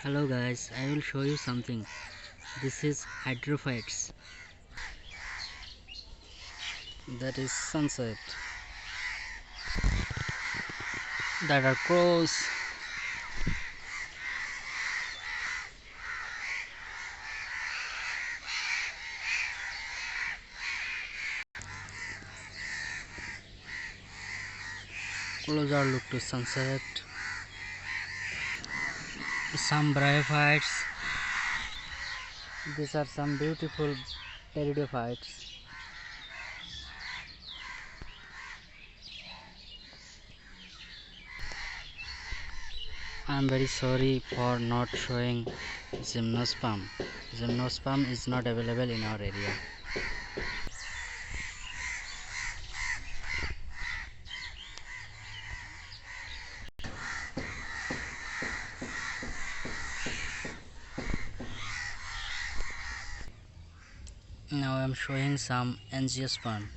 Hello guys, I will show you something. This is hydrophytes. That is sunset. That are crows. Closer look to sunset. Some bryophytes. These are some beautiful pteridophytes. I am very sorry for not showing Gymnosperm. Gymnosperm is not available in our area. Now I am showing some Angiosperm.